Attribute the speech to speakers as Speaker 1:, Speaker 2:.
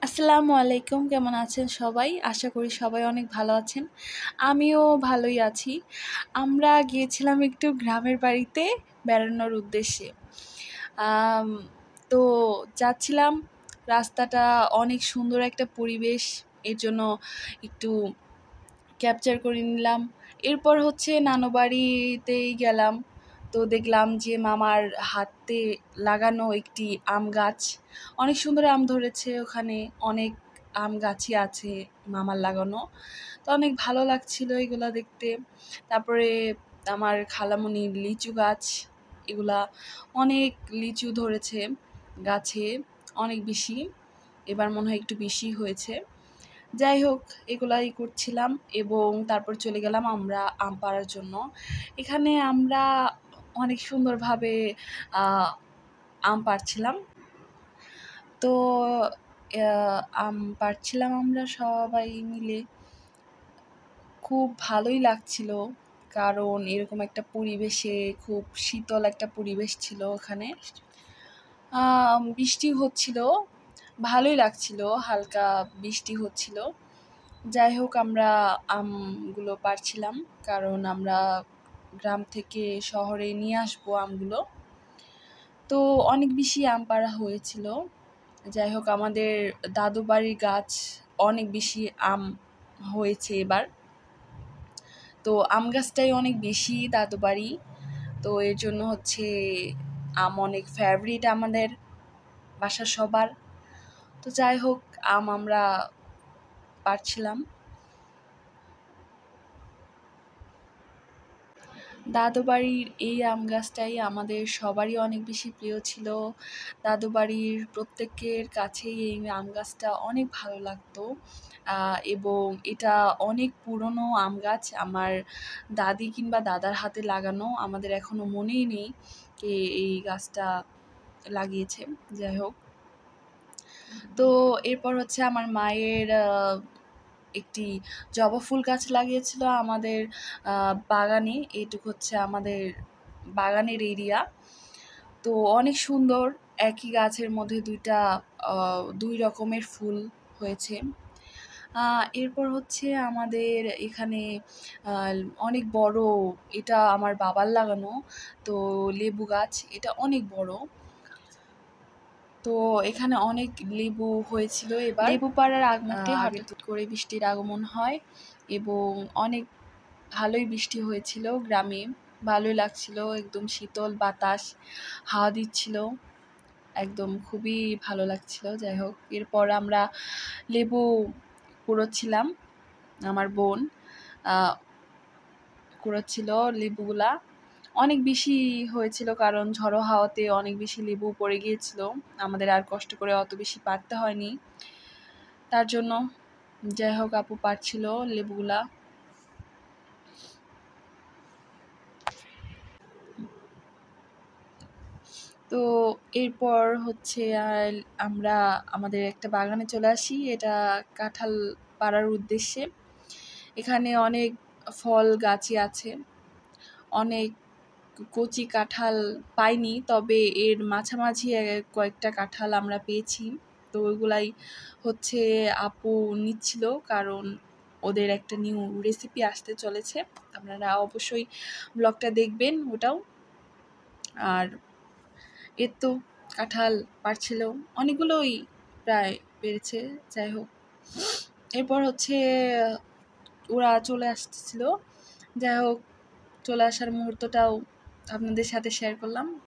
Speaker 1: আসসালামু আলাইকুম, কেমন আছেন সবাই? আশা করি সবাই অনেক ভালো আছেন। আমিও ভালোই আছি। আমরা গিয়েছিলাম একটু গ্রামের বাড়িতে বেড়ানোর উদ্দেশ্যে। আম তো যাচ্ছিলাম, রাস্তাটা অনেক সুন্দর একটা পরিবেশ, এর জন্য একটু ক্যাপচার করে নিলাম। এরপর হচ্ছে নানু বাড়িতেই গেলাম। তো দেখলাম যে মামার হাতে লাগানো একটি আম গাছ, অনেক সুন্দর আম ধরেছে ওখানে, অনেক আম গাছই আছে মামার লাগানো। তো অনেক ভালো লাগছিল এগুলা দেখতে। তারপরে আমার খালামণির লিচু গাছ, এগুলা অনেক লিচু ধরেছে গাছে, অনেক বেশি, এবার মনে হয় একটু বেশি হয়েছে। যাই হোক, এগুলাই করছিলাম এবং তারপর চলে গেলাম আমরা আম পাড়ার জন্য। এখানে আমরা অনেক সুন্দরভাবে আম পাড়ছিলাম। তো আম পাড়ছিলাম আমরা সবাই মিলে, খুব ভালোই লাগছিল, কারণ এরকম একটা পরিবেশে খুব শীতল একটা পরিবেশ ছিল ওখানে। বৃষ্টি হচ্ছিল, ভালোই লাগছিল, হালকা বৃষ্টি হচ্ছিল। যাই হোক, আমরা আমগুলো পাড়ছিলাম, কারণ আমরা গ্রাম থেকে শহরে নিয়ে আসবো আমগুলো। তো অনেক বেশি আম পাড়া হয়েছিল। যাই হোক, আমাদের দাদু বাড়ির গাছ অনেক বেশি আম হয়েছে এবার। তো আম গাছটাই অনেক বেশি দাদু বাড়ি, তো এর জন্য হচ্ছে আম অনেক ফেভারিট আমাদের বাসার সবার। তো যাই হোক, আমরা পাড়ছিলাম। দাদু বাড়ির এই আম গাছটাই আমাদের সবারই অনেক বেশি প্রিয় ছিল। দাদু বাড়ির প্রত্যেকের কাছেই এই আম গাছটা অনেক ভালো লাগতো, এবং এটা অনেক পুরনো আম গাছ, আমার দাদি কিংবা দাদার হাতে লাগানো, আমাদের এখনো মনেই নেই কে এই গাছটা লাগিয়েছে। যাই হোক, তো এরপর হচ্ছে আমার মায়ের একটি জবা ফুল গাছ লাগিয়েছিল আমাদের বাগানে। এইটুকু হচ্ছে আমাদের বাগানের এরিয়া। তো অনেক সুন্দর, একই গাছের মধ্যে দুই রকমের ফুল হয়েছে। এরপর হচ্ছে আমাদের এখানে অনেক বড়, এটা আমার বাবার লাগানো, তো লেবু গাছ, এটা অনেক বড়। তো এখানে অনেক লেবু হয়েছিল। এবার লেবু পাড়ার আগ মুহূর্তে হঠাৎ করে বৃষ্টির আগমন হয় এবং অনেক ভালোই বৃষ্টি হয়েছিল গ্রামে, ভালোই লাগছিল, একদম শীতল বাতাস হাওয়া দিচ্ছিল, একদম খুবই ভালো লাগছিল। যাই হোক, এরপর আমরা লেবু কুড়োচ্ছিলাম, আমার বোন কুড়োচ্ছিল লেবুগুলা, অনেক বেশি হয়েছিল কারণ ঝড়ো হাওয়াতে অনেক বেশি লেবু পড়ে গিয়েছিল, আমাদের আর কষ্ট করে অত বেশি পাড়তে হয়নি তার জন্য। যাই হোক, আপু পাড়ছিল লেবুগুলা। তো এরপর হচ্ছে আমরা আমাদের একটা বাগানে চলে আসি, এটা কাঁঠাল পাড়ার উদ্দেশ্যে। এখানে অনেক ফল গাছই আছে, অনেক কচি কাঁঠাল পাইনি, তবে এর মাঝামাঝি কয়েকটা কাঁঠাল আমরা পেয়েছি। তো ওইগুলাই হচ্ছে আপু নিচ্ছিল, কারণ ওদের একটা নিউ রেসিপি আসতে চলেছে, আপনারা অবশ্যই ব্লগটা দেখবেন ওটাও। আর এর তো কাঁঠাল পাড়ছিল, অনেকগুলোই প্রায় পেরেছে। যাই হোক, এরপর হচ্ছে ওরা চলে আসতেছিল। যাই হোক, চলে আসার মুহূর্তটাও আপনাদের সাথে শেয়ার করলাম।